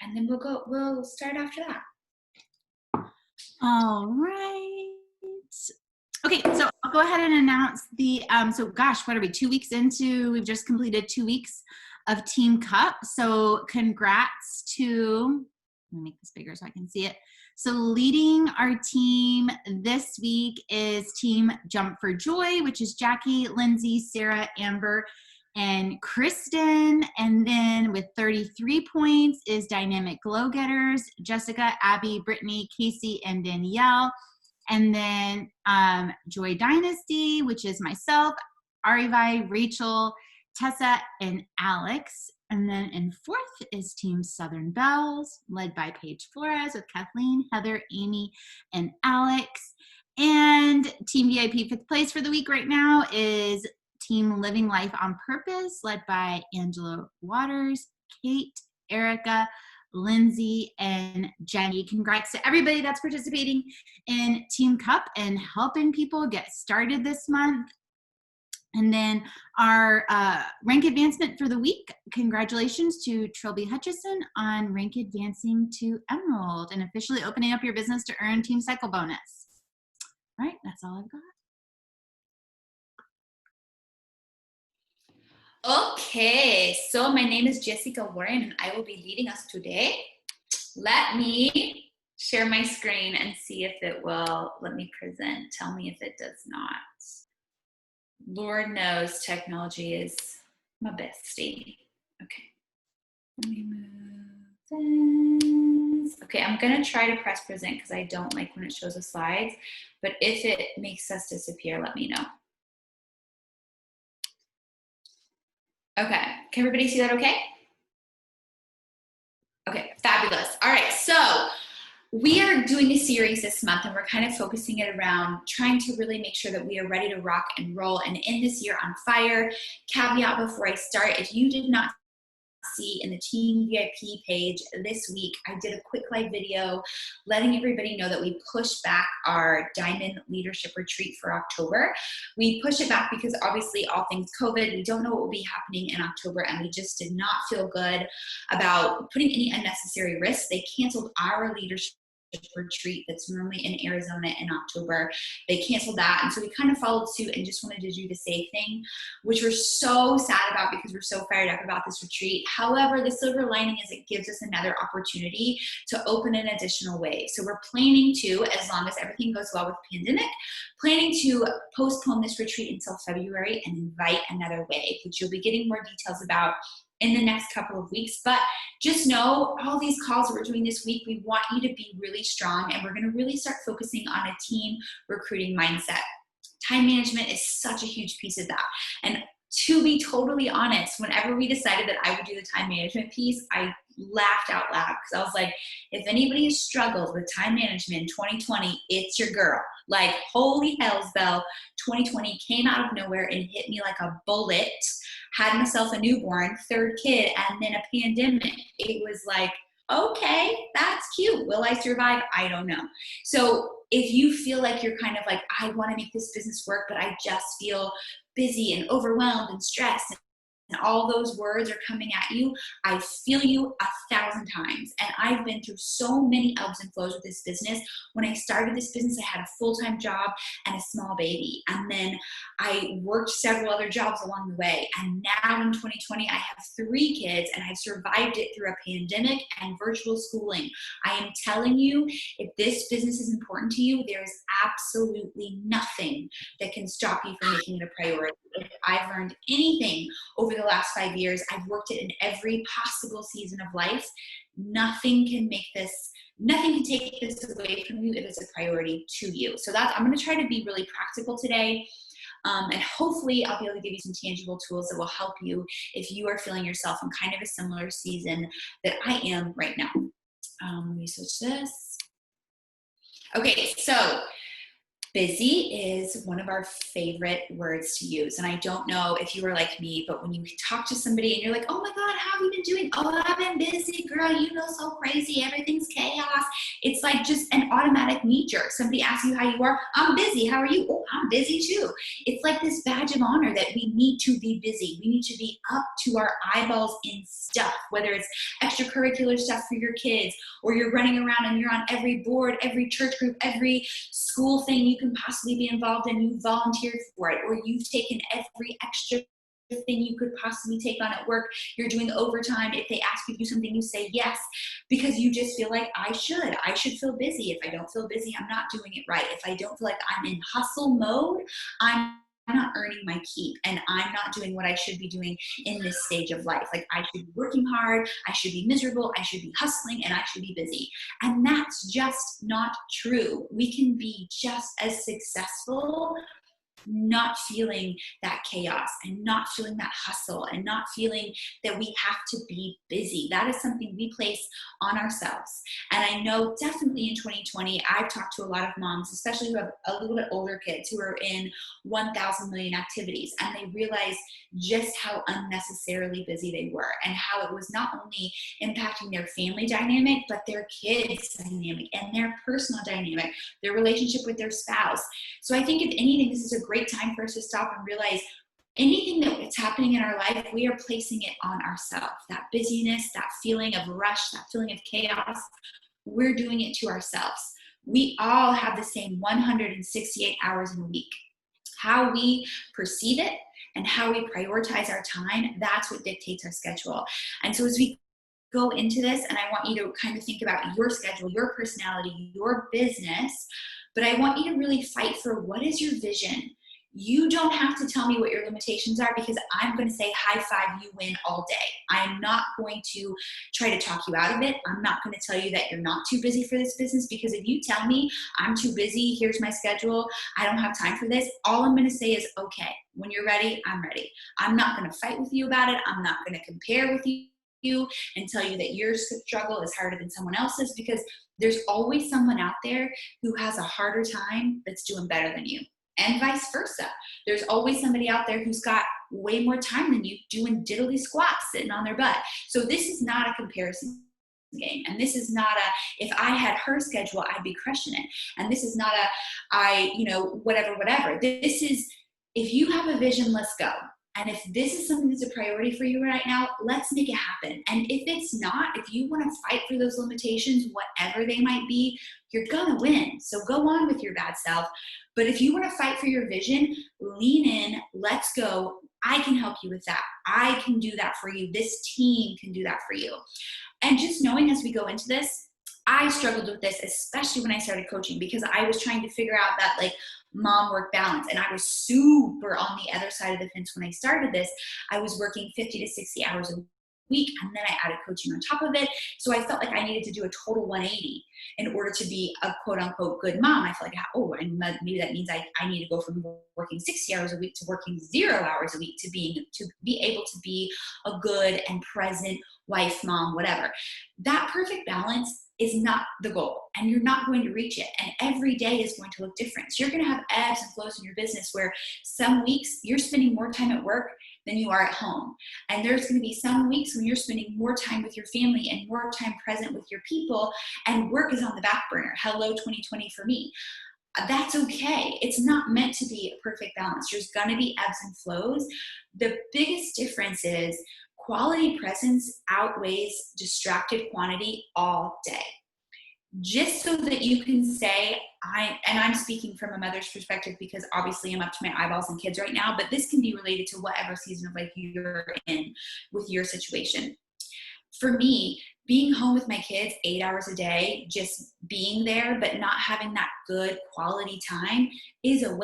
And then we'll start after that. All right. Okay, so I'll go ahead and announce the, so gosh, what are we, 2 weeks into? We've just completed 2 weeks of Team Cup. So congrats to, let me make this bigger so I can see it. So leading our team this week is Team Jump for Joy, which is Jackie, Lindsay, Sarah, Amber, and Kristen. And then with 33 points is Dynamic Glow Getters, Jessica, Abby, Brittany, Casey, and Danielle. And then Joy Dynasty, which is myself, Arivi, Rachel, Tessa, and Alex. And then in fourth is Team Southern Bells, led by Paige Flores with Kathleen, Heather, Amy, and Alex. And Team VIP fifth place for the week right now is Team Living Life on Purpose, led by Angela Waters, Kate, Erica, Lindsay, and Jenny. Congrats to everybody that's participating in Team Cup and helping people get started this month. And then our rank advancement for the week, congratulations to Trilby Hutchison on rank advancing to Emerald and officially opening up your business to earn Team Cycle bonus. All right, that's all I've got. Okay, so my name is Jessica Warren and I will be leading us today. Let me share my screen and see if it will let me present. Tell me if it does not. Lord knows technology is my bestie. Okay, let me move this. Okay, I'm gonna try to press present because I don't like when it shows the slides, but if it makes us disappear, let me know. Okay, can everybody see that okay? Okay, fabulous. All right, so we are doing a series this month and we're kind of focusing it around trying to really make sure that we are ready to rock and roll and end this year on fire. Caveat before I start, if you did not see in the Team VIP page this week, I did a quick live video letting everybody know that we pushed back our Diamond Leadership Retreat for October. We pushed it back because obviously all things COVID, we don't know what will be happening in October and we just did not feel good about putting any unnecessary risks. They canceled our leadership retreat that's normally in Arizona in October. They canceled that, and so we kind of followed suit and just wanted to do the safe thing, which we're so sad about because we're so fired up about this retreat. However, the silver lining is it gives us another opportunity to open an additional way. So we're planning to, as long as everything goes well with the pandemic, planning to postpone this retreat until February and invite another wave, which you'll be getting more details about in the next couple of weeks. But just know all these calls that we're doing this week, we want you to be really strong and we're going to really start focusing on a team recruiting mindset. Time management is such a huge piece of that. And to be totally honest, whenever we decided that I would do the time management piece, I laughed out loud because I was like, if anybody has struggled with time management in 2020, it's your girl. Like, holy hell's bell, 2020 came out of nowhere and hit me like a bullet. Had myself a newborn, third kid, and then a pandemic. It was like, okay, that's cute. Will I survive? I don't know. So if you feel like you're kind of like, I want to make this business work, but I just feel busy and overwhelmed and stressed and all those words are coming at you, I feel you 1,000 times. And I've been through so many ebbs and flows with this business. When I started this business, I had a full-time job and a small baby. And then I worked several other jobs along the way. And now in 2020, I have 3 kids and I've survived it through a pandemic and virtual schooling. I am telling you, if this business is important to you, there is absolutely nothing that can stop you from making it a priority. If I've learned anything over the last 5 years, I've worked it in every possible season of life. Nothing can take this away from you if it's a priority to you. So I'm going to try to be really practical today. And hopefully I'll be able to give you some tangible tools that will help you if you are feeling yourself in kind of a similar season that I am right now. Let me switch this. Okay, so busy is one of our favorite words to use. And I don't know if you are like me, but when you talk to somebody and you're like, oh my God, how have you been doing? Oh, I've been busy, girl. You know, so crazy. Everything's chaos. It's like just an automatic knee jerk. Somebody asks you how you are. I'm busy. How are you? Oh, I'm busy too. It's like this badge of honor that we need to be busy. We need to be up to our eyeballs in stuff, whether it's extracurricular stuff for your kids, or you're running around and you're on every board, every church group, every school thing you can possibly be involved in. You volunteered for it, or you've taken every extra thing you could possibly take on at work. You're doing overtime. If they ask you to do something, you say yes, because you just feel like I should feel busy. If I don't feel busy, I'm not doing it right. If I don't feel like I'm in hustle mode, I'm not earning my keep, and I'm not doing what I should be doing in this stage of life. Like, I should be working hard, I should be miserable, I should be hustling, and I should be busy. And that's just not true. We can be just as successful not feeling that chaos and not feeling that hustle and not feeling that we have to be busy. That is something we place on ourselves. And I know definitely in 2020, I've talked to a lot of moms, especially who have a little bit older kids who are in 1,000 million activities, and they realize just how unnecessarily busy they were and how it was not only impacting their family dynamic, but their kids' dynamic and their personal dynamic, their relationship with their spouse. So I think if anything, this is a great time for us to stop and realize anything that's happening in our life, we are placing it on ourselves. That busyness, that feeling of rush, that feeling of chaos, we're doing it to ourselves. We all have the same 168 hours in a week. How we perceive it and how we prioritize our time, that's what dictates our schedule. And so as we go into this, and I want you to kind of think about your schedule, your personality, your business, but I want you to really fight for, what is your vision? You don't have to tell me what your limitations are, because I'm going to say high five, you win all day. I'm not going to try to talk you out of it. I'm not going to tell you that you're not too busy for this business, because if you tell me I'm too busy, here's my schedule, I don't have time for this, all I'm going to say is, okay, when you're ready, I'm ready. I'm not going to fight with you about it. I'm not going to compare with you and tell you that your struggle is harder than someone else's, because there's always someone out there who has a harder time that's doing better than you. And vice versa. There's always somebody out there who's got way more time than you doing diddly squats sitting on their butt. So this is not a comparison game. And this is not a, if I had her schedule, I'd be crushing it. And this is not a, whatever. This is, if you have a vision, let's go. And if this is something that's a priority for you right now, let's make it happen. And if it's not, if you want to fight for those limitations, whatever they might be, you're going to win. So go on with your bad self. But if you want to fight for your vision, lean in, let's go. I can help you with that. I can do that for you. This team can do that for you. And just knowing as we go into this, I struggled with this, especially when I started coaching, because I was trying to figure out that mom work balance. And I was super on the other side of the fence when I started this. I was working 50 to 60 hours a week, and then I added coaching on top of it. So I felt like I needed to do a total 180 in order to be a quote unquote good mom. I felt like, and maybe that means I need to go from working 60 hours a week to working 0 hours a week to be able to be a good and present wife, mom, whatever. That perfect balance is not the goal, and you're not going to reach it. And every day is going to look different. So you're going to have ebbs and flows in your business where some weeks you're spending more time at work than you are at home. And there's going to be some weeks when you're spending more time with your family and more time present with your people, and work is on the back burner. Hello, 2020 for me. That's okay. It's not meant to be a perfect balance. There's going to be ebbs and flows. The biggest difference is quality presence outweighs distracted quantity all day. Just so that you can say, I'm speaking from a mother's perspective, because obviously I'm up to my eyeballs in kids right now, but this can be related to whatever season of life you're in with your situation. For me, being home with my kids 8 hours a day, just being there, but not having that good quality time is a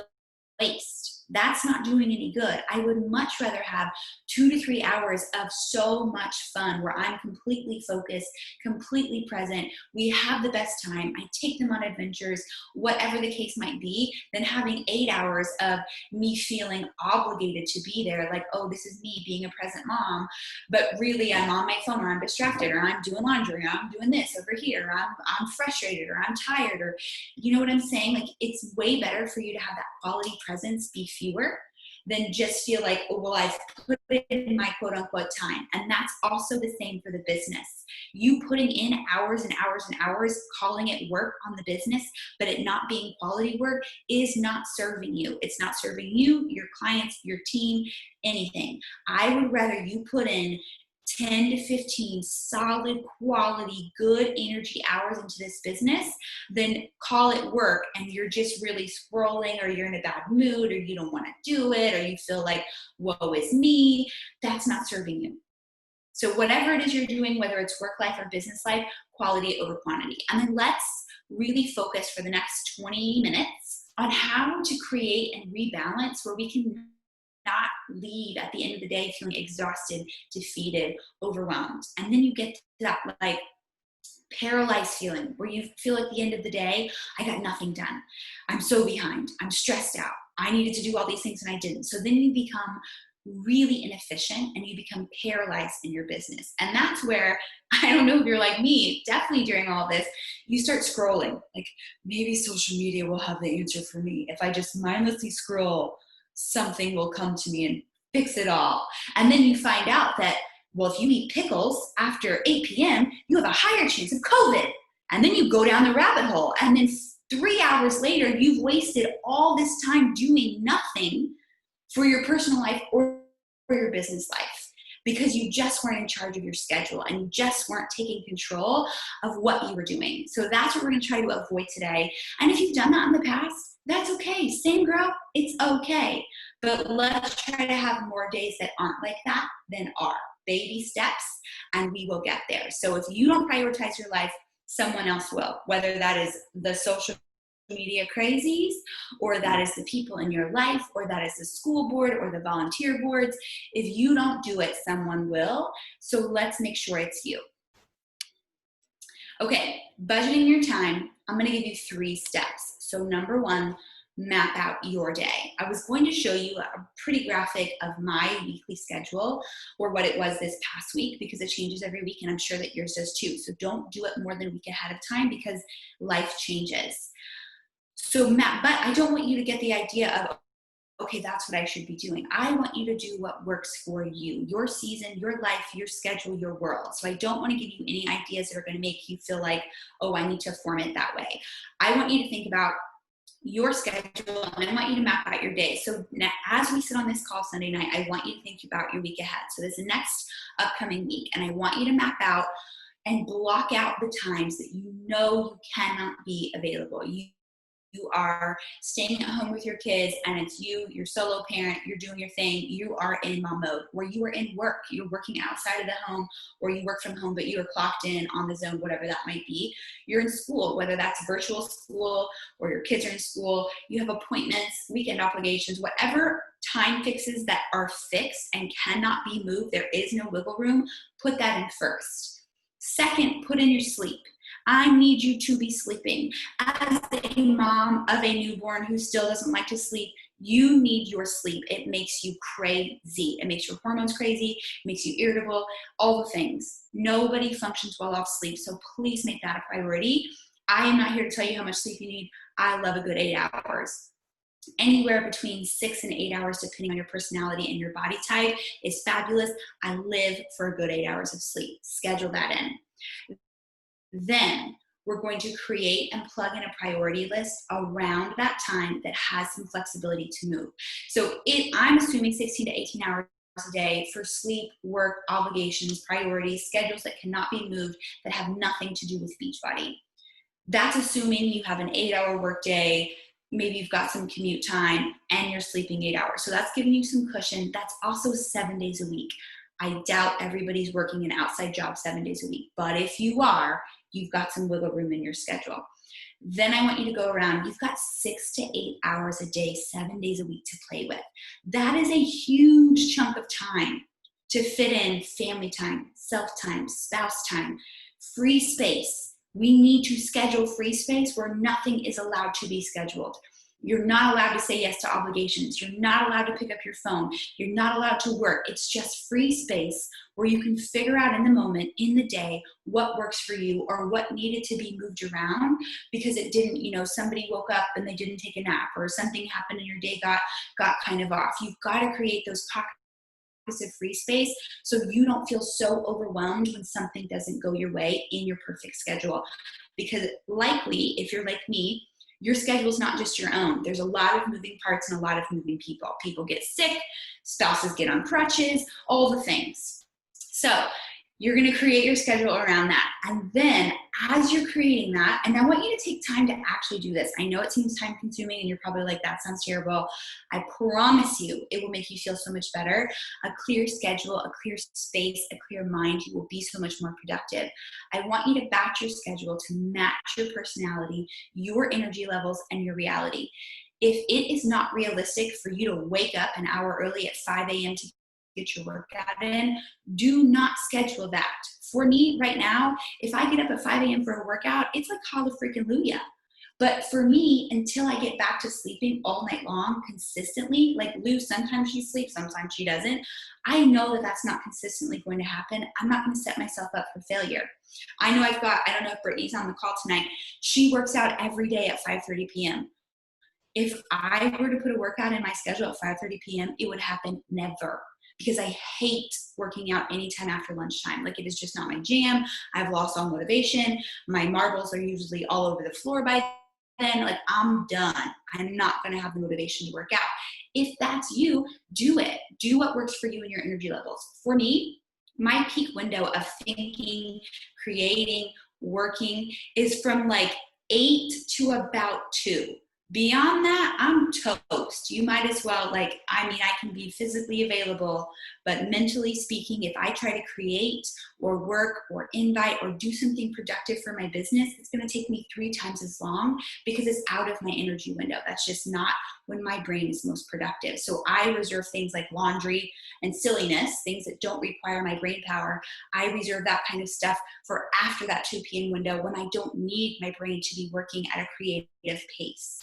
waste. That's not doing any good. I would much rather have 2 to 3 hours of so much fun where I'm completely focused, completely present. We have the best time. I take them on adventures, whatever the case might be, than having 8 hours of me feeling obligated to be there. Like, oh, this is me being a present mom, but really I'm on my phone, or I'm distracted, or I'm doing laundry, or I'm doing this over here, or I'm frustrated, or I'm tired, or you know what I'm saying? Like, it's way better for you to have that quality presence be fewer than just feel like, oh, well, I've put in my quote unquote time. And that's also the same for the business. You putting in hours and hours and hours, calling it work on the business, but it not being quality work is not serving you. It's not serving you, your clients, your team, anything. I would rather you put in 10 to 15 solid quality, good energy hours into this business than call it work and you're just really scrolling, or you're in a bad mood, or you don't want to do it, or you feel like, woe is me. That's not serving you. So whatever it is you're doing, whether it's work life or business life, quality over quantity. And then let's really focus for the next 20 minutes on how to create and rebalance where we can not leave at the end of the day feeling exhausted, defeated, overwhelmed. And then you get to that like paralyzed feeling where you feel at the end of the day, I got nothing done. I'm so behind. I'm stressed out. I needed to do all these things and I didn't. So then you become really inefficient and you become paralyzed in your business. And that's where, I don't know if you're like me, definitely during all this, you start scrolling. Like, maybe social media will have the answer for me. If I just mindlessly scroll, something will come to me and fix it all. And then you find out that, well, if you eat pickles after 8 p.m., you have a higher chance of COVID. And then you go down the rabbit hole. And then 3 hours later, you've wasted all this time doing nothing for your personal life or for your business life, because you just weren't in charge of your schedule and you just weren't taking control of what you were doing. So that's what we're going to try to avoid today. And if you've done that in the past, that's okay. Same girl, it's okay. But let's try to have more days that aren't like that than are. Baby steps, and we will get there. So if you don't prioritize your life, someone else will, whether that is the social media crazies, or that is the people in your life, or that is the school board or the volunteer boards. If you don't do it, someone will. So let's make sure it's you. Okay, budgeting your time. I'm going to give you 3 steps. So number 1, map out your day. I was going to show you a pretty graphic of my weekly schedule, or what it was this past week, because it changes every week and I'm sure that yours does too. So don't do it more than a week ahead of time because life changes. So map, but I don't want you to get the idea of, okay, that's what I should be doing. I want you to do what works for you, your season, your life, your schedule, your world. So I don't want to give you any ideas that are going to make you feel like, oh, I need to form it that way. I want you to think about your schedule, and I want you to map out your day. So now, as we sit on this call Sunday night, I want you to think about your week ahead. So this next upcoming week, and I want you to map out and block out the times that you know you cannot be available. You are staying at home with your kids and it's you're solo parent, you're doing your thing, you are in mom mode, where you are in work, you're working outside of the home, or you work from home, but you are clocked in on the Zoom, whatever that might be. You're in school, whether that's virtual school or your kids are in school, you have appointments, weekend obligations, whatever time fixes that are fixed and cannot be moved, there is no wiggle room, put that in first. Second, put in your sleep. I need you to be sleeping. As a mom of a newborn who still doesn't like to sleep, you need your sleep. It makes you crazy. It makes your hormones crazy. It makes you irritable, all the things. Nobody functions well off sleep, so please make that a priority. I am not here to tell you how much sleep you need. I love a good 8 hours. Anywhere between 6 and 8 hours, depending on your personality and your body type, is fabulous. I live for a good 8 hours of sleep. Schedule that in. Then we're going to create and plug in a priority list around that time that has some flexibility to move. So I'm assuming 16 to 18 hours a day for sleep, work, obligations, priorities, schedules that cannot be moved, that have nothing to do with Beachbody. That's assuming you have an 8-hour workday, maybe you've got some commute time, and you're sleeping 8 hours. So that's giving you some cushion. That's also 7 days a week. I doubt everybody's working an outside job 7 days a week, but if you are, you've got some wiggle room in your schedule. Then I want you to go around, you've got 6 to 8 hours a day, 7 days a week to play with. That is a huge chunk of time to fit in family time, self-time, spouse time, free space. We need to schedule free space where nothing is allowed to be scheduled. You're not allowed to say yes to obligations. You're not allowed to pick up your phone. You're not allowed to work. It's just free space where you can figure out in the moment, in the day, what works for you or what needed to be moved around because it didn't, somebody woke up and they didn't take a nap or something happened and your day got kind of off. You've got to create those pockets of free space so you don't feel so overwhelmed when something doesn't go your way in your perfect schedule. Because likely, if you're like me, your schedule is not just your own. There's a lot of moving parts and a lot of moving people. People get sick, spouses get on crutches, all the things. So you're going to create your schedule around that. And then as you're creating that, and I want you to take time to actually do this. I know it seems time consuming and you're probably like, that sounds terrible. I promise you, it will make you feel so much better. A clear schedule, a clear space, a clear mind, you will be so much more productive. I want you to batch your schedule to match your personality, your energy levels, and your reality. If it is not realistic for you to wake up an hour early at 5 a.m. to get your workout in, do not schedule that. For me right now, if I get up at 5 a.m. for a workout, it's like hallelujah. But for me, until I get back to sleeping all night long consistently, like Lou, sometimes she sleeps, sometimes she doesn't. I know that that's not consistently going to happen. I'm not going to set myself up for failure. I know I don't know if Brittany's on the call tonight. She works out every day at 5:30 p.m. If I were to put a workout in my schedule at 5:30 p.m., it would happen never. Because I hate working out anytime after lunchtime. Like, it is just not my jam. I've lost all motivation. My marbles are usually all over the floor by then. Like, I'm done. I'm not going to have the motivation to work out. If that's you, do it. Do what works for you and your energy levels. For me, my peak window of thinking, creating, working is from like 8 to about 2. Beyond that, I'm toast. You might as well, I can be physically available, but mentally speaking, if I try to create or work or invite or do something productive for my business, it's going to take me 3 times as long because it's out of my energy window. That's just not when my brain is most productive. So I reserve things like laundry and silliness, things that don't require my brain power. I reserve that kind of stuff for after that 2 p.m. window when I don't need my brain to be working at a creative pace.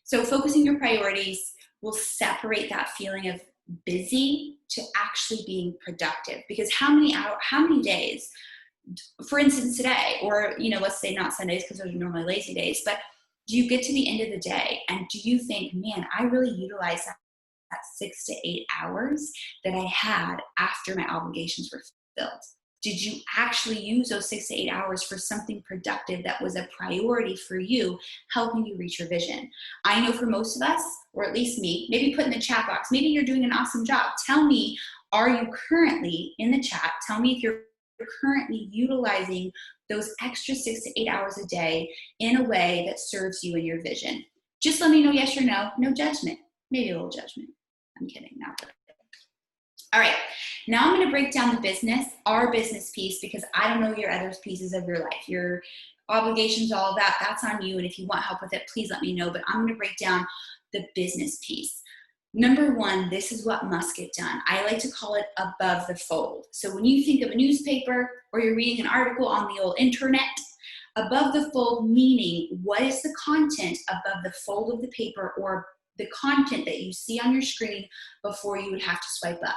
So focusing your priorities will separate that feeling of busy to actually being productive. Because how many days, for instance, today, or, let's say not Sundays because those are normally lazy days, but do you get to the end of the day and do you think, man, I really utilized that 6 to 8 hours that I had after my obligations were fulfilled? Did you actually use those 6 to 8 hours for something productive that was a priority for you, helping you reach your vision? I know for most of us, or at least me, maybe put in the chat box, maybe you're doing an awesome job. Tell me, are you currently in the chat? Tell me if you're currently utilizing those extra 6 to 8 hours a day in a way that serves you and your vision. Just let me know yes or no. No judgment. Maybe a little judgment. I'm kidding. Not really. All right, now I'm going to break down the business, our business piece, because I don't know your other pieces of your life, your obligations, all of that, that's on you. And if you want help with it, please let me know. But I'm going to break down the business piece. Number 1, this is what must get done. I like to call it above the fold. So when you think of a newspaper or you're reading an article on the old internet, above the fold meaning what is the content above the fold of the paper or the content that you see on your screen before you would have to swipe up.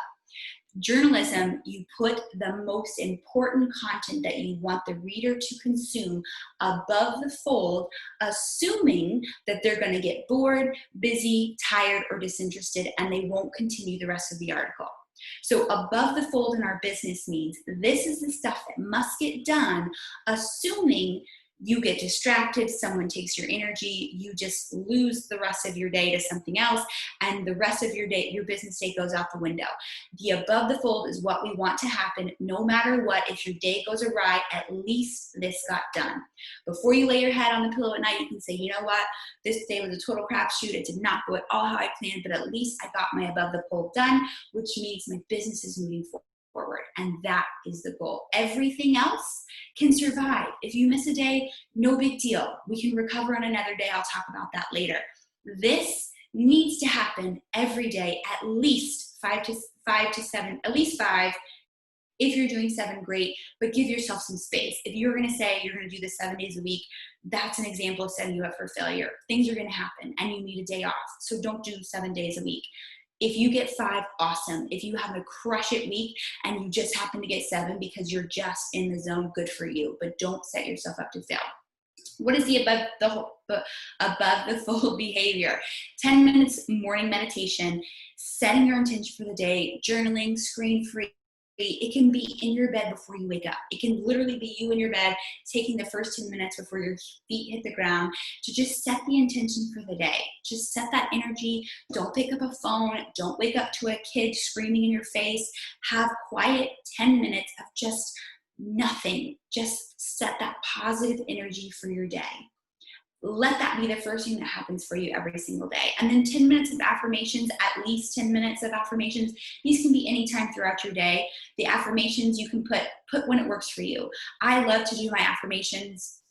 Journalism, you put the most important content that you want the reader to consume above the fold, assuming that they're going to get bored, busy, tired, or disinterested, and they won't continue the rest of the article. So above the fold in our business means this is the stuff that must get done, assuming you get distracted, someone takes your energy, you just lose the rest of your day to something else, and the rest of your day, your business day goes out the window. The above the fold is what we want to happen no matter what. If your day goes awry, at least this got done. Before you lay your head on the pillow at night, you can say, you know what, this day was a total crapshoot. It did not go at all how I planned, but at least I got my above the fold done, which means my business is moving forward. And that is the goal. Everything else can survive. If you miss a day, no big deal. We can recover on another day. I'll talk about that later. This needs to happen every day, at least 5 to 7, at least 5 If you're doing 7, great, but give yourself some space. If you're going to say you're going to do this 7 days a week, that's an example of setting you up for failure. Things are going to happen and you need a day off. So don't do 7 days a week. If you get 5, awesome. If you have a crush it week and you just happen to get 7 because you're just in the zone, good for you. But don't set yourself up to fail. What is the above the fold behavior? 10 minutes morning meditation, setting your intention for the day, journaling, screen free. It can be in your bed before you wake up. It can literally be you in your bed taking the first 10 minutes before your feet hit the ground to just set the intention for the day. Just set that energy. Don't pick up a phone. Don't wake up to a kid screaming in your face. Have quiet 10 minutes of just nothing. Just set that positive energy for your day. Let that be the first thing that happens for you every single day. And then 10 minutes of affirmations, at least 10 minutes of affirmations. These can be anytime throughout your day. The affirmations you can put when it works for you. I love to do my affirmations.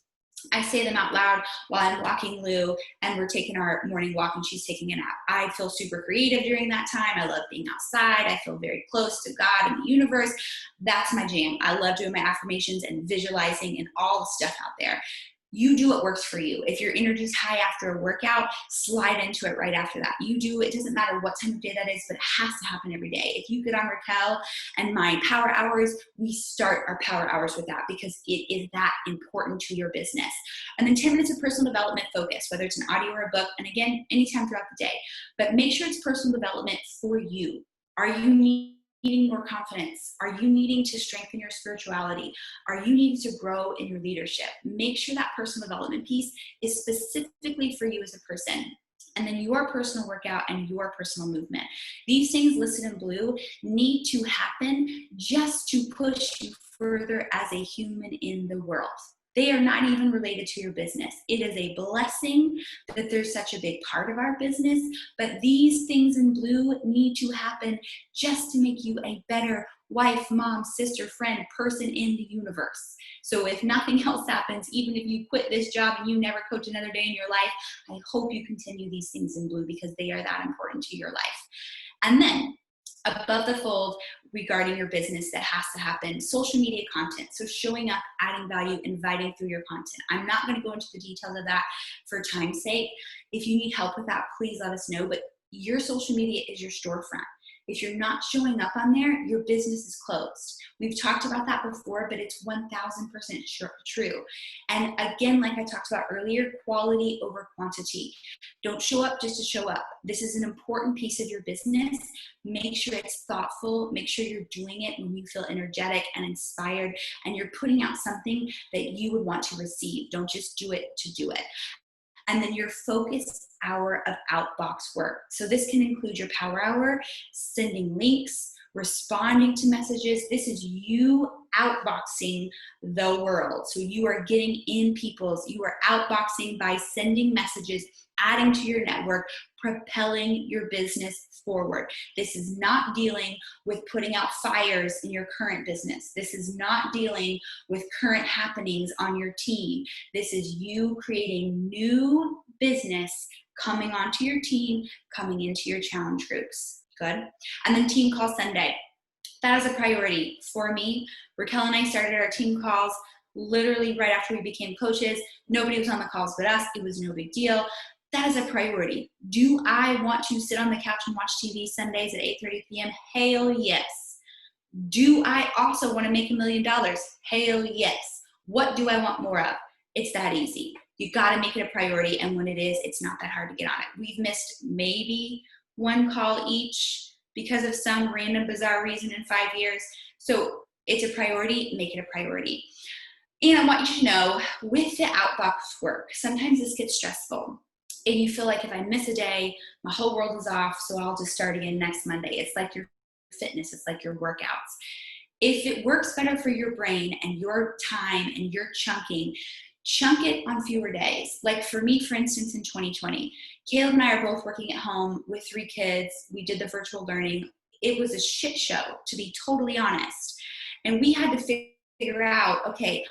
I say them out loud while I'm walking Lou and we're taking our morning walk and she's taking a nap. I feel super creative during that time. I love being outside. I feel very close to God and the universe. That's my jam. I love doing my affirmations and visualizing and all the stuff out there. You do what works for you. If your energy is high after a workout, slide into it right after that. You do. It doesn't matter what time of day that is, but it has to happen every day. If you get on Raquel and my power hours, we start our power hours with that because it is that important to your business. And then 10 minutes of personal development focus, whether it's an audio or a book, and again, anytime throughout the day. But make sure it's personal development for you. Are you needing more confidence? Are you needing to strengthen your spirituality? Are you needing to grow in your leadership? Make sure that personal development piece is specifically for you as a person. And then your personal workout and your personal movement. These things listed in blue need to happen just to push you further as a human in the world. They are not even related to your business. It is a blessing that there's such a big part of our business, but these things in blue need to happen just to make you a better wife, mom, sister, friend, person in the universe. So if nothing else happens, even if you quit this job and you never coach another day in your life, I hope you continue these things in blue because they are that important to your life. And then above the fold regarding your business that has to happen, social media content. So showing up, adding value, inviting through your content. I'm not going to go into the details of that for time's sake. If you need help with that, please let us know. But your social media is your storefront. If you're not showing up on there, your business is closed. We've talked about that before, but it's 1000% true. And again, like I talked about earlier, quality over quantity. Don't show up just to show up. This is an important piece of your business. Make sure it's thoughtful. Make sure you're doing it when you feel energetic and inspired, and you're putting out something that you would want to receive. Don't just do it to do it. And then your focused hour of outbox work. So this can include your power hour, sending links, responding to messages. This is you outboxing the world. So you are getting in you are outboxing by sending messages, adding to your network, propelling your business forward. This is not dealing with putting out fires in your current business. This is not dealing with current happenings on your team. This is you creating new business coming onto your team, coming into your challenge groups. Good. And then Team Call Sunday. That is a priority for me. Raquel and I started our team calls literally right after we became coaches. Nobody was on the calls but us. It was no big deal. That is a priority. Do I want to sit on the couch and watch TV Sundays at 8:30 p.m.? Hell yes. Do I also want to make $1 million? Hell yes. What do I want more of? It's that easy. You got to make it a priority. And when it is, it's not that hard to get on it. We've missed maybe one call each because of some random bizarre reason in 5 years. So it's a priority, make it a priority. And I want you to know with the outbox work, sometimes this gets stressful. And you feel like if I miss a day, my whole world is off, so I'll just start again next Monday. It's like your fitness, it's like your workouts. If it works better for your brain and your time and your chunking, chunk it on fewer days. Like for me, for instance, in 2020, Caleb and I are both working at home with 3 kids. We did the virtual learning. It was a shit show, to be totally honest. And we had to figure out, okay,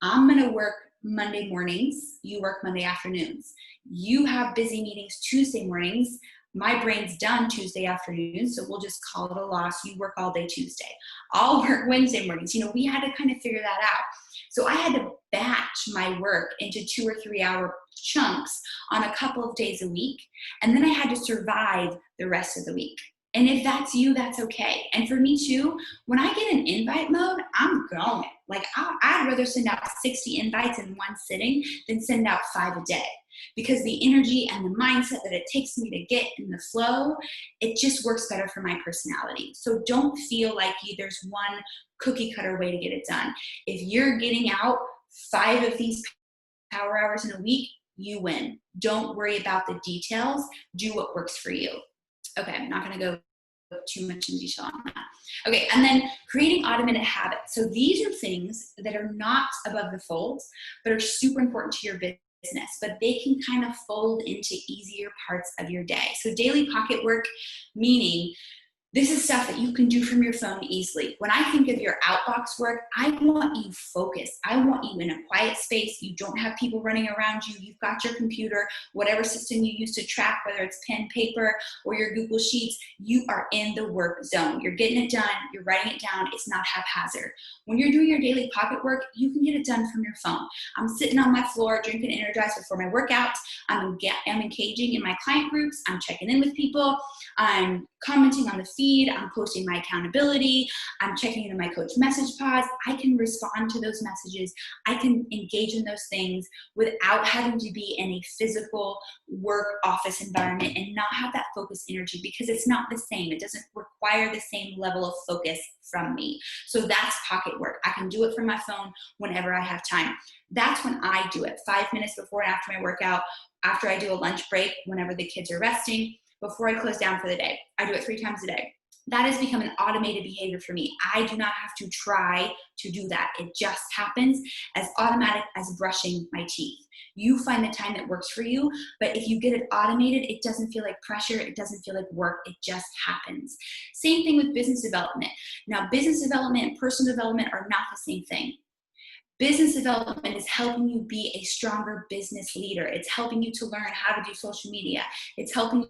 I'm going to work Monday mornings. You work Monday afternoons. You have busy meetings Tuesday mornings. my brain's done Tuesday afternoon, so we'll just call it a loss. You work all day Tuesday. I'll work Wednesday mornings. We had to kind of figure that out. So I had to batch my work into 2 or 3 hour chunks on a couple of days a week. And then I had to survive the rest of the week. And if that's you, that's okay. And for me too, when I get in invite mode, I'm going. Like I'd rather send out 60 invites in one sitting than send out 5 a day, because the energy and the mindset that it takes me to get in the flow, it just works better for my personality. So don't feel like there's one cookie cutter way to get it done. If you're getting out 5 of these power hours in a week, you win. Don't worry about the details. Do what works for you. Okay, I'm not going to go too much in detail on that. Okay, and then creating automated habits. So these are things that are not above the folds, but are super important to your business, but they can kind of fold into easier parts of your day. So daily pocket work, meaning this is stuff that you can do from your phone easily. When I think of your outbox work, I want you focused. I want you in a quiet space. You don't have people running around you. You've got your computer, whatever system you use to track, whether it's pen, paper, or your Google Sheets, you are in the work zone. You're getting it done. You're writing it down. It's not haphazard. When you're doing your daily pocket work, you can get it done from your phone. I'm sitting on my floor drinking Energize before my workouts. I'm engaging in my client groups. I'm checking in with people. I'm commenting on the feed. I'm posting my accountability. I'm checking into my coach message pods. I can respond to those messages. I can engage in those things without having to be in a physical work office environment and not have that focus energy, because it's not the same. It doesn't require the same level of focus from me. So that's pocket work. I can do it from my phone whenever I have time. That's when I do it. 5 minutes before and after my workout, after I do a lunch break, whenever the kids are resting, before I close down for the day. I do it 3 times a day. That has become an automated behavior for me. I do not have to try to do that. It just happens as automatic as brushing my teeth. You find the time that works for you, but if you get it automated, it doesn't feel like pressure. It doesn't feel like work. It just happens. Same thing with business development. Now, business development and personal development are not the same thing. Business development is helping you be a stronger business leader. It's helping you to learn how to do social media. It's helping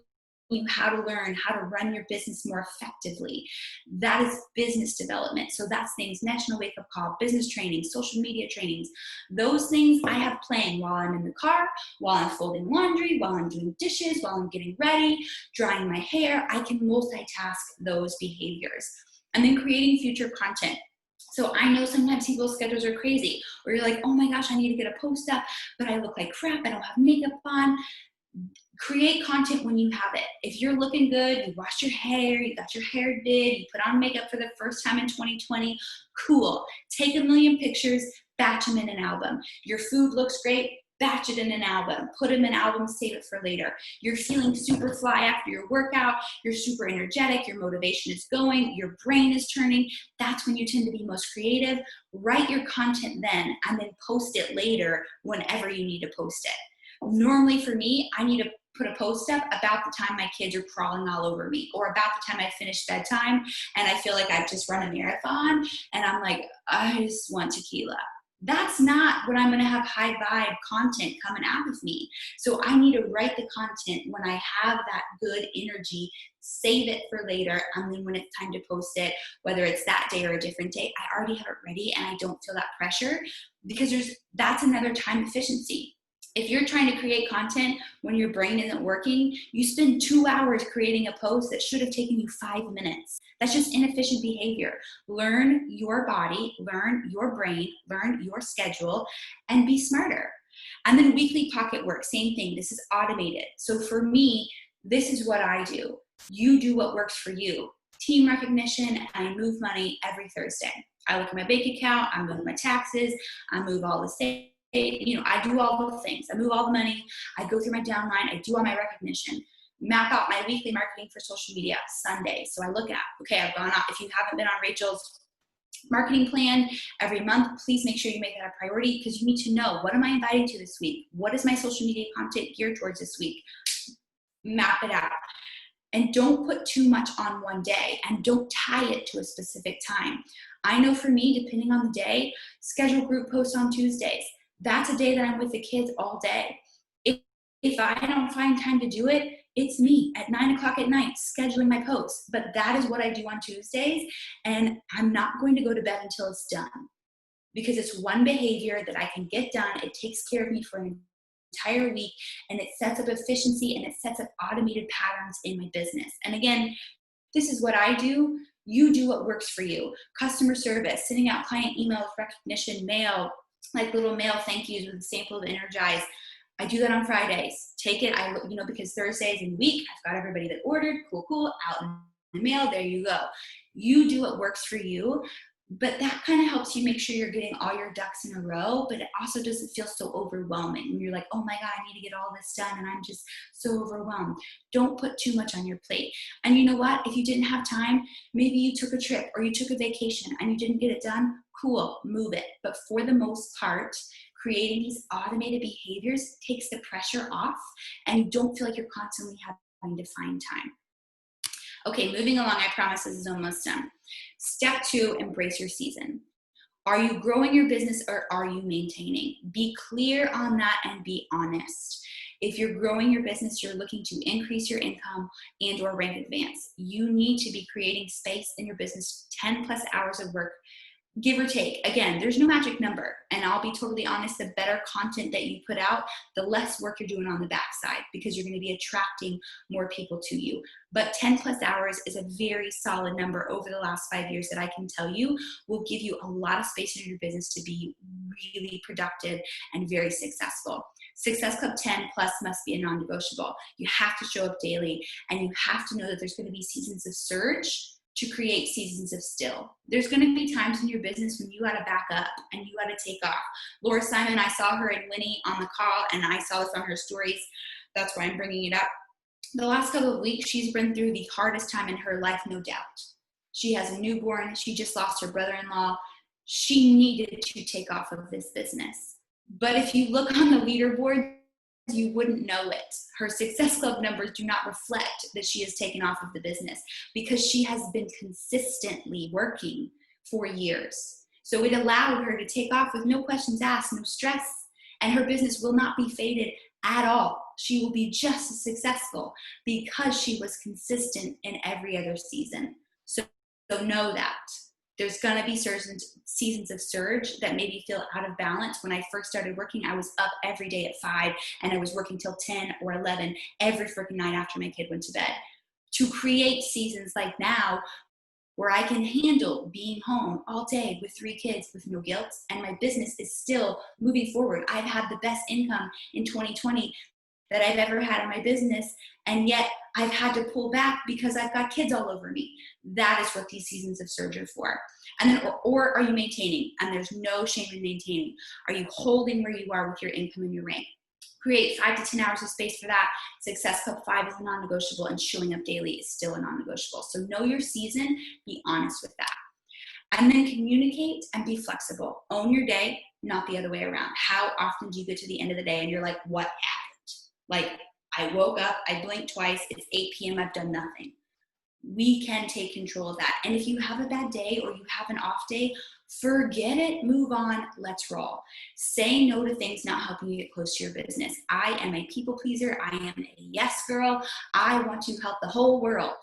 you how to learn how to run your business more effectively. That is business development. So that's things, National Wake Up Call, business training, social media trainings. Those things I have playing while I'm in the car, while I'm folding laundry, while I'm doing dishes, while I'm getting ready, drying my hair. I can multitask those behaviors. And then creating future content. So I know sometimes people's schedules are crazy, or you're like, oh my gosh, I need to get a post up, but I look like crap, I don't have makeup on. Create content when you have it. If you're looking good, you washed your hair, you got your hair did, you put on makeup for the first time in 2020, cool. Take 1,000,000 pictures, batch them in an album. Your food looks great, batch it in an album. Put them in albums, save it for later. You're feeling super fly after your workout, you're super energetic, your motivation is going, your brain is turning. That's when you tend to be most creative. Write your content then, and then post it later whenever you need to post it. Normally for me, I need to put a post up about the time my kids are crawling all over me, or about the time I finish bedtime and I feel like I've just run a marathon and I'm like, I just want tequila. That's not when I'm going to have high vibe content coming out of me. So I need to write the content when I have that good energy, save it for later, and then when it's time to post it, whether it's that day or a different day, I already have it ready and I don't feel that pressure, because that's another time efficiency. If you're trying to create content when your brain isn't working, you spend 2 hours creating a post that should have taken you 5 minutes. That's just inefficient behavior. Learn your body, learn your brain, learn your schedule, and be smarter. And then weekly pocket work, same thing. This is automated. So for me, this is what I do. You do what works for you. Team recognition, and I move money every Thursday. I look at my bank account, I move my taxes, I move all the savings. I do all the things. I move all the money. I go through my downline. I do all my recognition. Map out my weekly marketing for social media Sunday. So I look at, okay, I've gone out. If you haven't been on Rachel's marketing plan every month, please make sure you make that a priority, because you need to know, what am I inviting to this week? What is my social media content geared towards this week? Map it out. And don't put too much on one day, and don't tie it to a specific time. I know for me, depending on the day, schedule group posts on Tuesdays. That's a day that I'm with the kids all day. If I don't find time to do it, It's me at 9 o'clock at night scheduling my posts, but that is what I do on Tuesdays. And I'm not going to go to bed until it's done, because it's one behavior that I can get done. It takes care of me for an entire week, and it sets up efficiency, and it sets up automated patterns in my business. And again, this is what I do. You do what works for you. Customer service, sending out client emails, recognition, mail, like little mail thank yous with a sample of Energize. I do that on Fridays. Take it, because Thursday is in the week. I've got everybody that ordered, cool, out in the mail. There you go. You do what works for you. But that kind of helps you make sure you're getting all your ducks in a row, but it also doesn't feel so overwhelming. And you're like, oh my God, I need to get all this done, and I'm just so overwhelmed. Don't put too much on your plate. And you know what? If you didn't have time, maybe you took a trip or you took a vacation and you didn't get it done, cool, move it. But for the most part, creating these automated behaviors takes the pressure off, and you don't feel like you're constantly having to find time. Okay, moving along, I promise this is almost done. Step 2, embrace your season. Are you growing your business or are you maintaining? Be clear on that and be honest. If you're growing your business, you're looking to increase your income and or rank advance. You need to be creating space in your business, 10 plus hours of work, give or take. Again, there's no magic number. And I'll be totally honest, the better content that you put out, the less work you're doing on the backside, because you're going to be attracting more people to you. But 10 plus hours is a very solid number over the last 5 years that I can tell you will give you a lot of space in your business to be really productive and very successful. Success Club 10 plus must be a non-negotiable. You have to show up daily, and you have to know that there's going to be seasons of surge to create seasons of still. There's going to be times in your business when you got to back up and you got to take off. Laura Simon, I saw her and Winnie on the call, and I saw this on her stories. That's why I'm bringing it up. The last couple of weeks, she's been through the hardest time in her life, no doubt. She has a newborn. She just lost her brother-in-law. She needed to take off of this business. But if you look on the leaderboard, you wouldn't know it. Her Success Club numbers do not reflect that she has taken off of the business, because she has been consistently working for years. So it allowed her to take off with no questions asked, no stress, and her business will not be faded at all. She will be just as successful because she was consistent in every other season. So know that. There's going to be certain seasons of surge that maybe feel out of balance. When I first started working, I was up every day at 5, and I was working till 10 or 11 every freaking night after my kid went to bed. To create seasons like now, where I can handle being home all day with 3 kids with no guilt, and my business is still moving forward. I've had the best income in 2020 that I've ever had in my business, and yet I've had to pull back because I've got kids all over me. That is what these seasons of surge are for. And then, or are you maintaining? And there's no shame in maintaining. Are you holding where you are with your income and your rank? Create 5 to 10 hours of space for that. Success Club 5 is a non-negotiable, and showing up daily is still a non-negotiable. So know your season, be honest with that. And then communicate and be flexible. Own your day, not the other way around. How often do you get to the end of the day and you're like, what happened? Like, I woke up, I blinked twice, it's 8 p.m., I've done nothing. We can take control of that. And if you have a bad day or you have an off day, forget it, move on, let's roll. Say no to things not helping you get close to your business. I am a people pleaser. I am a yes girl. I want to help the whole world.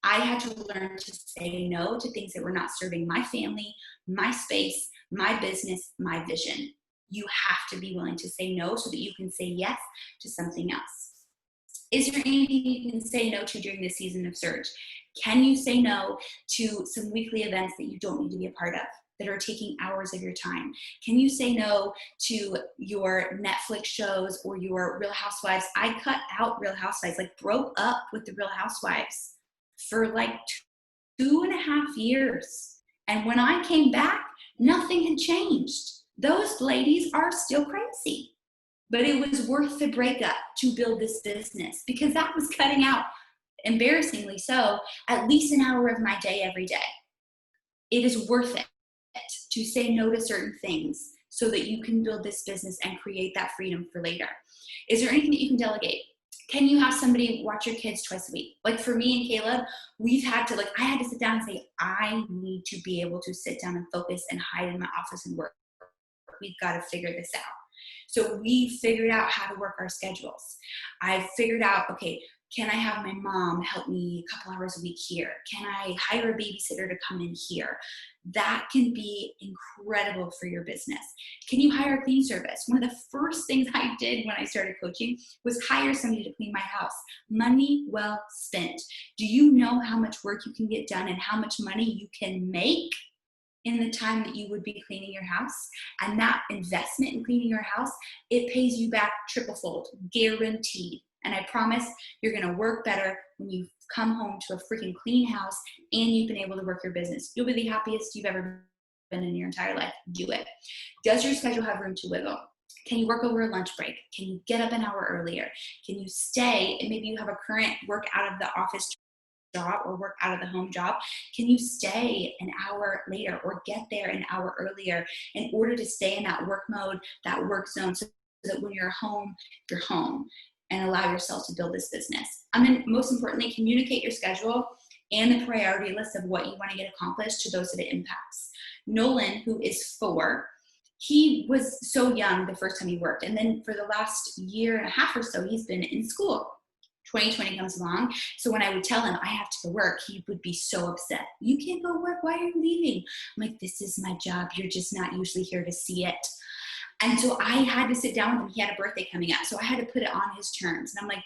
I had to learn to say no to things that were not serving my family, my space, my business, my vision. You have to be willing to say no so that you can say yes to something else. Is there anything you can say no to during this season of surge? Can you say no to some weekly events that you don't need to be a part of, that are taking hours of your time? Can you say no to your Netflix shows or your Real Housewives? I cut out Real Housewives, like broke up with the Real Housewives for like 2.5 years. And when I came back, nothing had changed. Those ladies are still crazy. But it was worth the breakup to build this business, because that was cutting out, embarrassingly so, at least an hour of my day every day. It is worth it to say no to certain things so that you can build this business and create that freedom for later. Is there anything that you can delegate? Can you have somebody watch your kids twice a week? Like for me and Caleb, I had to sit down and say, I need to be able to sit down and focus and hide in my office and work. We've got to figure this out. So we figured out how to work our schedules. I figured out, okay, Can I have my mom help me a couple hours a week here? Can I hire a babysitter to come in here? That can be incredible for your business. Can you hire a cleaning service? One of the first things I did when I started coaching was hire somebody to clean my house. Money well spent. Do you know how much work you can get done and how much money you can make in the time that you would be cleaning your house? And that investment in cleaning your house, it pays you back triple fold, guaranteed. And I promise you're going to work better when you come home to a freaking clean house and you've been able to work your business. You'll be the happiest you've ever been in your entire life. Do it. Does your schedule have room to wiggle? Can you work over a lunch break? Can you get up an hour earlier? Can you stay, and maybe you have a current work out of the office job or work out of the home job? Can you stay an hour later or get there an hour earlier in order to stay in that work mode, that work zone, so that when you're home, and allow yourself to build this business? And then most importantly, communicate your schedule and the priority list of what you want to get accomplished to those that it impacts. Nolan, who is 4, he was so young the first time he worked. And then for the last year and a half or so, he's been in school. 2020 comes along. So when I would tell him I have to go work, he would be so upset. You can't go work. Why are you leaving? I'm like, this is my job. You're just not usually here to see it. And so I had to sit down with him. He had a birthday coming up. So I had to put it on his terms. And I'm like,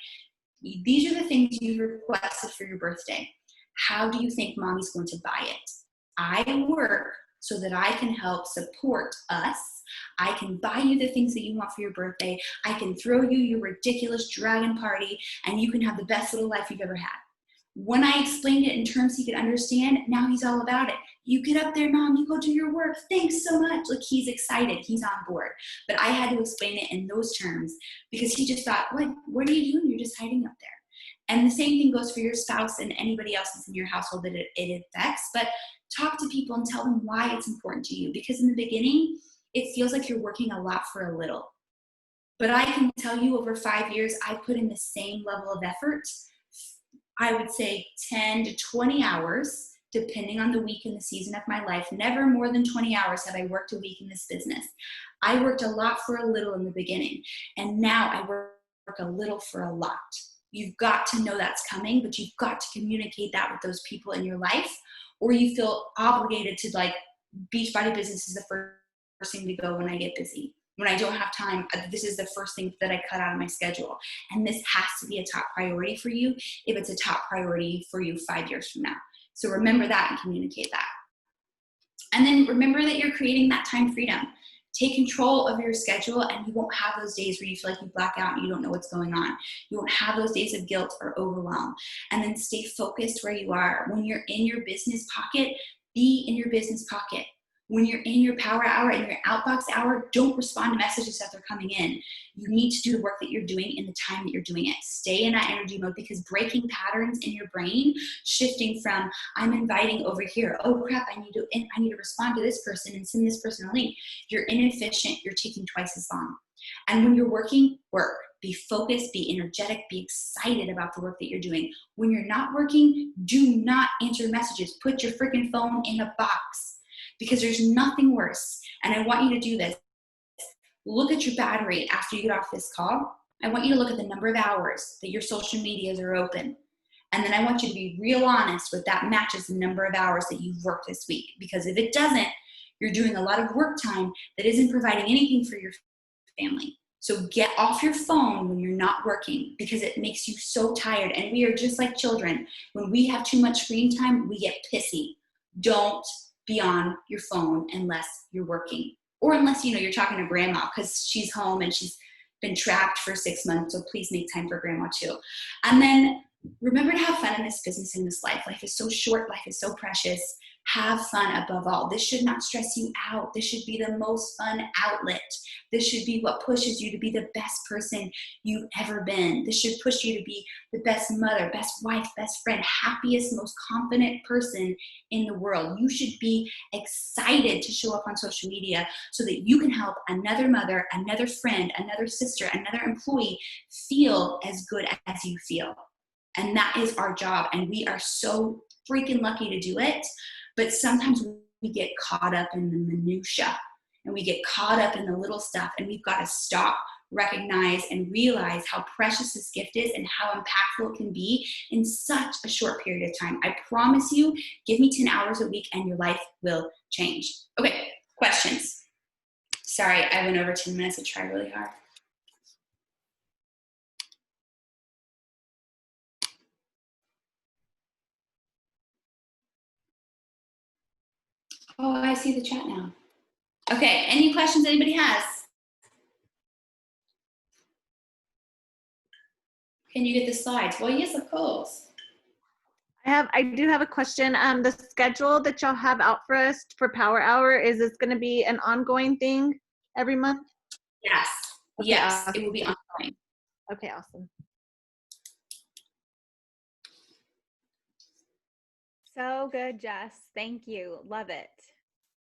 these are the things you requested for your birthday. How do you think mommy's going to buy it? I work so that I can help support us. I can buy you the things that you want for your birthday. I can throw you your ridiculous dragon party, and you can have the best little life you've ever had. When I explained it in terms he could understand, now he's all about it. You get up there, mom, you go do your work. Thanks so much. Like, he's excited. He's on board. But I had to explain it in those terms because he just thought, what are you doing? You're just hiding up there. And the same thing goes for your spouse and anybody else that's in your household that it affects. But talk to people and tell them why it's important to you. Because in the beginning, it feels like you're working a lot for a little. But I can tell you over 5 years, I put in the same level of effort. I would say 10 to 20 hours, depending on the week and the season of my life. Never more than 20 hours have I worked a week in this business. I worked a lot for a little in the beginning, and now I work a little for a lot. You've got to know that's coming, but you've got to communicate that with those people in your life, or you feel obligated to, like, Beachbody Business is the first thing to go when I get busy. When I don't have time, this is the first thing that I cut out of my schedule. And this has to be a top priority for you if it's a top priority for you 5 years from now. So remember that and communicate that. And then remember that you're creating that time freedom. Take control of your schedule, and you won't have those days where you feel like you black out and you don't know what's going on. You won't have those days of guilt or overwhelm. And then stay focused where you are. When you're in your business pocket, be in your business pocket. When you're in your power hour and your outbox hour, don't respond to messages that are coming in. You need to do the work that you're doing in the time that you're doing it. Stay in that energy mode, because breaking patterns in your brain, shifting from I'm inviting over here, oh crap, I need to respond to this person and send this person a link. You're inefficient. You're taking twice as long. And when you're working, work. Be focused, be energetic, be excited about the work that you're doing. When you're not working, do not answer messages. Put your freaking phone in a box. Because there's nothing worse. And I want you to do this. Look at your battery after you get off this call. I want you to look at the number of hours that your social medias are open. And then I want you to be real honest with that matches the number of hours that you've worked this week. Because if it doesn't, you're doing a lot of work time that isn't providing anything for your family. So get off your phone when you're not working, because it makes you so tired. And we are just like children. When we have too much screen time, we get pissy. Don't be on your phone unless you're working, or unless you're talking to grandma because she's home and she's been trapped for 6 months. So please make time for grandma too. And then remember to have fun in this business, in this life. Life is so short. Life is so precious. Have fun above all. This should not stress you out. This should be the most fun outlet. This should be what pushes you to be the best person you've ever been. This should push you to be the best mother, best wife, best friend, happiest, most confident person in the world. You should be excited to show up on social media so that you can help another mother, another friend, another sister, another employee feel as good as you feel. And that is our job. And we are so freaking lucky to do it. But sometimes we get caught up in the minutia, and we get caught up in the little stuff, and we've got to stop, recognize and realize how precious this gift is and how impactful it can be in such a short period of time. I promise you, give me 10 hours a week and your life will change. Okay, questions. Sorry, I went over 10 minutes. I tried really hard. Oh, I see the chat now. Okay, any questions anybody has? Can you get the slides? Well, yes, of course. I do have a question. The schedule that y'all have out for us for Power Hour, is this going to be an ongoing thing every month? Yes. Okay, Yes, awesome. it will be ongoing. Okay, awesome. So good, Jess. Thank you. Love it.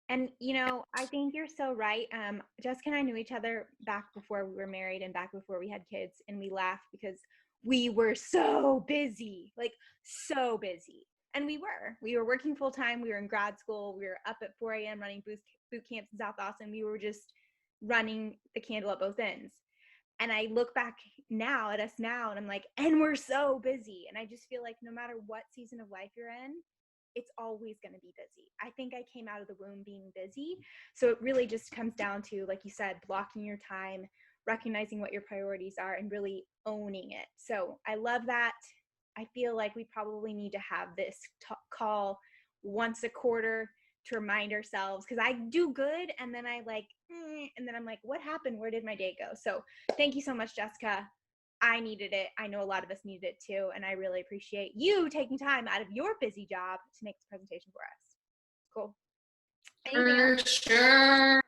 And, you know, I think you're so right. Jessica and I knew each other back before we were married and back before we had kids, and we laughed because we were so busy, like so busy. And we were working full time. We were in grad school. We were up at 4 a.m. running boot camps in South Austin. We were just running the candle at both ends. And I look back now at us now, and I'm like, and we're so busy. And I just feel like no matter what season of life you're in, it's always going to be busy. I think I came out of the womb being busy. So it really just comes down to, like you said, blocking your time, recognizing what your priorities are, and really owning it. So I love that. I feel like we probably need to have this call once a quarter to remind ourselves, because I do good and then I like, and then I'm like, what happened? Where did my day go? So thank you so much, Jessica. I needed it. I know a lot of us needed it too. And I really appreciate you taking time out of your busy job to make this presentation for us. Cool. For sure.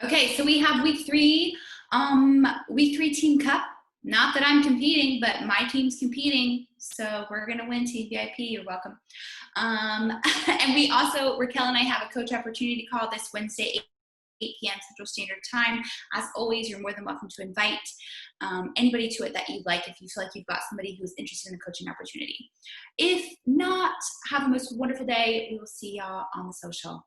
Okay, so we have week three Team Cup. Not that I'm competing, but my team's competing. So we're going to win Team VIP. You're welcome. And we also, Raquel and I have a coach opportunity call this Wednesday, 8 p.m. Central Standard Time. As always, you're more than welcome to invite anybody to it that you'd like if you feel like you've got somebody who's interested in the coaching opportunity. If not, have a most wonderful day. We will see y'all on the social.